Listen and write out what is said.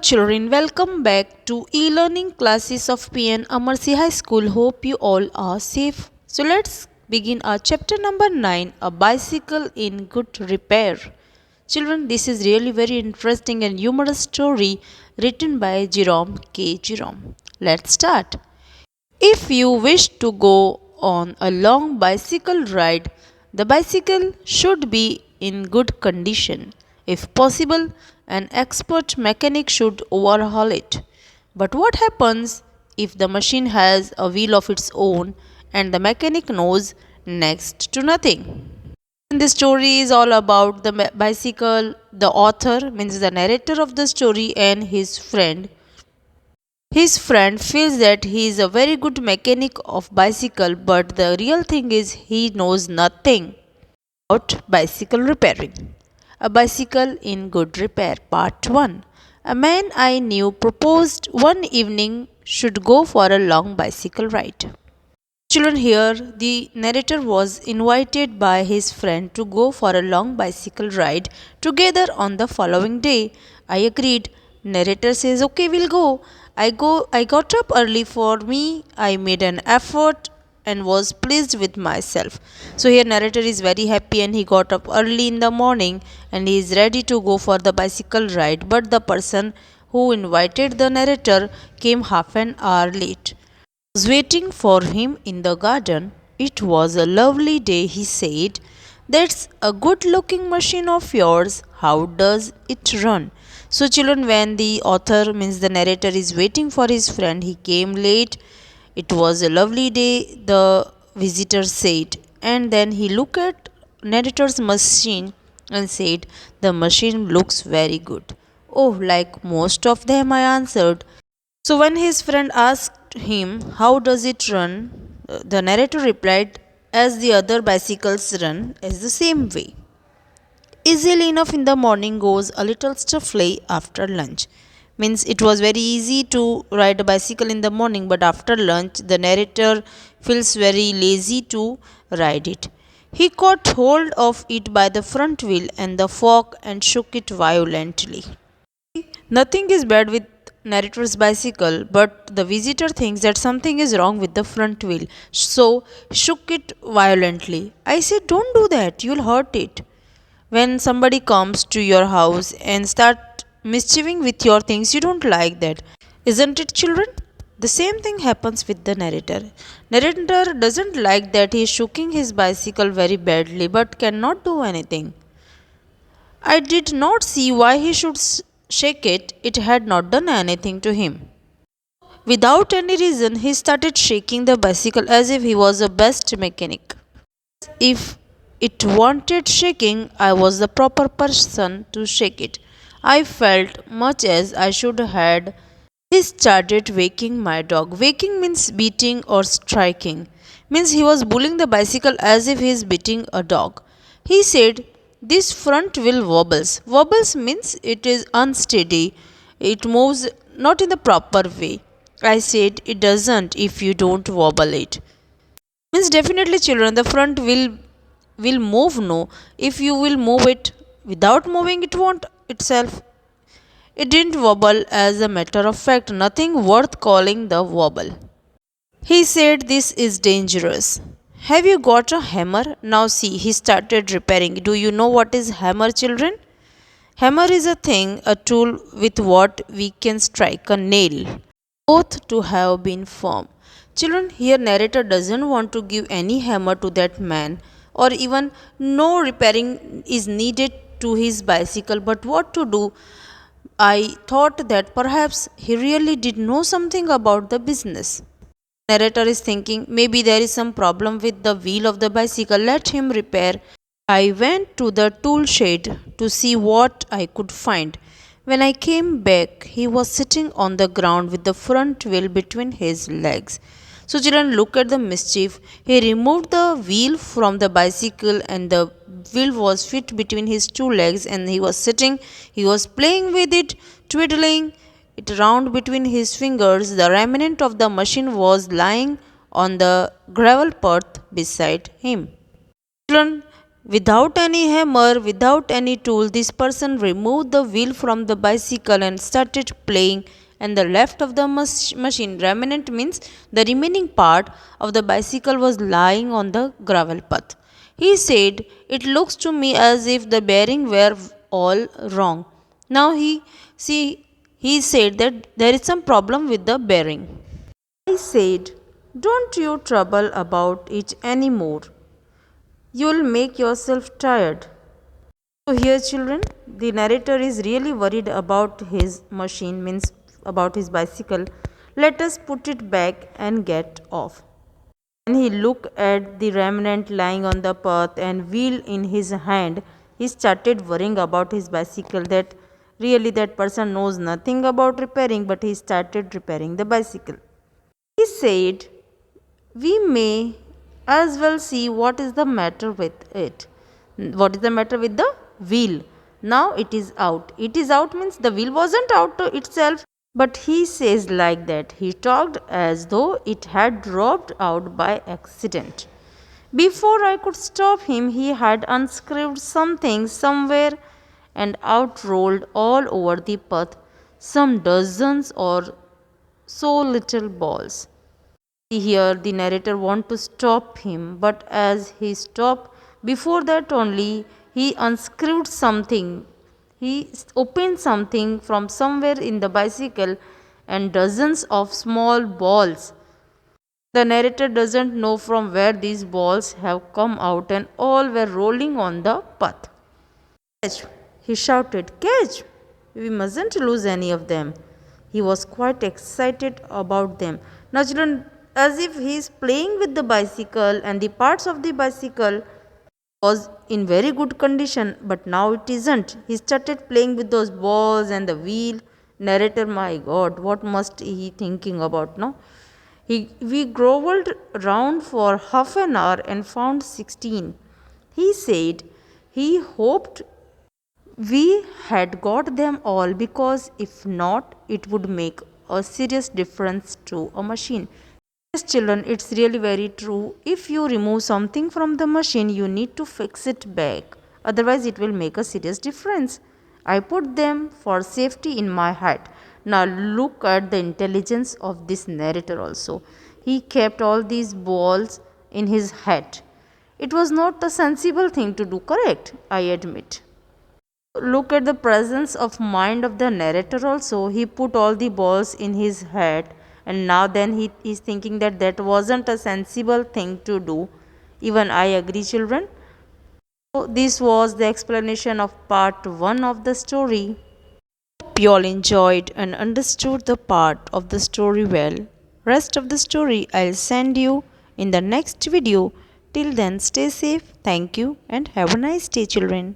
Children, welcome back to e-learning classes of P.N.AMERSEY High School. Hope you all are safe. So let's begin our chapter number 9, a bicycle in good repair. Children, this is really very interesting and humorous story written by Jerome K. Jerome. Let's start. If you wish to go on a long bicycle ride, the bicycle should be in good condition. If possible, an expert mechanic should overhaul it. But what happens if the machine has a wheel of its own and the mechanic knows next to nothing? This story is all about the bicycle. The author means the narrator of the story and his friend. His friend feels that he is a very good mechanic of bicycle, but the real thing is he knows nothing about bicycle repairing. A bicycle in good repair, part 1. A man I knew proposed one evening should go for a long bicycle ride. Children, here the narrator was invited by his friend to go for a long bicycle ride together on the following day. I agreed. Narrator says, okay, we'll go. I got up early for me. I made an effort and was pleased with myself. So here narrator is very happy and he got up early in the morning and he is ready to go for the bicycle ride. But the person who invited the narrator came half an hour late. Was waiting for him in the garden. It was a lovely day, he said. That's a good looking machine of yours. How does it run? So, children, when the author means the narrator is waiting for his friend, he came late. It was a lovely day, the visitor said. And then he looked at narrator's machine and said, the machine looks very good. Oh, like most of them, I answered. So when his friend asked him, how does it run? The narrator replied, as the other bicycles run, as the same way. Easily enough in the morning, goes a little stiffly after lunch. Means it was very easy to ride a bicycle in the morning, but after lunch, the narrator feels very lazy to ride it. He caught hold of it by the front wheel and the fork and shook it violently. Nothing is bad with narrator's bicycle, but the visitor thinks that something is wrong with the front wheel, so shook it violently. I said, don't do that, you'll hurt it. When somebody comes to your house and start mischieving with your things, you don't like that. Isn't it, children? The same thing happens with the narrator. Narrator doesn't like that he is shooking his bicycle very badly but cannot do anything. I did not see why he should shake it. It had not done anything to him. Without any reason, he started shaking the bicycle as if he was the best mechanic. If it wanted shaking, I was the proper person to shake it. I felt much as I should had. He started waking my dog. Waking means beating or striking. Means he was bullying the bicycle as if he is beating a dog. He said, this front wheel wobbles. Wobbles means it is unsteady. It moves not in the proper way. I said, it doesn't if you don't wobble it. Means definitely, children, the front will move, no. If you will move it without moving, it won't itself. It didn't wobble. As a matter of fact, nothing worth calling the wobble. He said, this is dangerous. Have you got a hammer? Now see, he started repairing. Do you know what is hammer, children? Hammer is a thing, a tool with what we can strike a nail. Both to have been firm. Children, here narrator doesn't want to give any hammer to that man, or even no repairing is needed to his bicycle. But what to do? I thought that perhaps he really did know something about the business. Narrator is thinking, maybe there is some problem with the wheel of the bicycle. Let him repair. I went to the tool shed to see what I could find. When I came back, he was sitting on the ground with the front wheel between his legs. So, children, look at the mischief. He removed the wheel from the bicycle and the wheel was fit between his two legs, and he was sitting, he was playing with it, twiddling it round between his fingers. The remnant of the machine was lying on the gravel path beside him. Children, Without any hammer, without any tool, this person removed the wheel from the bicycle and started playing. And the left of the machine, remnant means the remaining part of the bicycle was lying on the gravel path. He said, "It looks to me as if the bearing were all wrong." Now he said that there is some problem with the bearing. I said, "Don't you trouble about it anymore. You'll make yourself tired." So here children, the narrator is really worried about his machine, means about his bicycle. Let us put it back and get off. When he looked at the remnant lying on the path and wheel in his hand, he started worrying about his bicycle, that really that person knows nothing about repairing, but he started repairing the bicycle. He said, "We may as well see what is the matter with it." What is the matter with the wheel? Now it is out. It is out means the wheel wasn't out to itself, but he says like that. He talked as though it had dropped out by accident. Before I could stop him, he had unscrewed something somewhere and out rolled all over the path some dozens or so little balls. Here the narrator want to stop him, but as he stopped, before that only he unscrewed something. He opened something from somewhere in the bicycle and dozens of small balls. The narrator doesn't know from where these balls have come out and all were rolling on the path. "Catch!" he shouted. "Catch! We mustn't lose any of them." He was quite excited about them. Now, children, as if he is playing with the bicycle and the parts of the bicycle was in very good condition, but now it isn't. He started playing with those balls and the wheel. Narrator, my God, what must he thinking about now? We grovelled round for half an hour and found 16. He said he hoped we had got them all, because if not, it would make a serious difference to a machine. Yes, children, it's really very true. If you remove something from the machine, you need to fix it back. Otherwise, it will make a serious difference. I put them for safety in my hat. Now, look at the intelligence of this narrator also. He kept all these balls in his hat. It was not a sensible thing to do, correct? I admit. Look at the presence of mind of the narrator also. He put all the balls in his head, and now then he is thinking that that wasn't a sensible thing to do. Even I agree, children. So this was the explanation of part 1 of the story. Hope you all enjoyed and understood the part of the story well. Rest of the story I'll send you in the next video. Till then, stay safe. Thank you and have a nice day, children.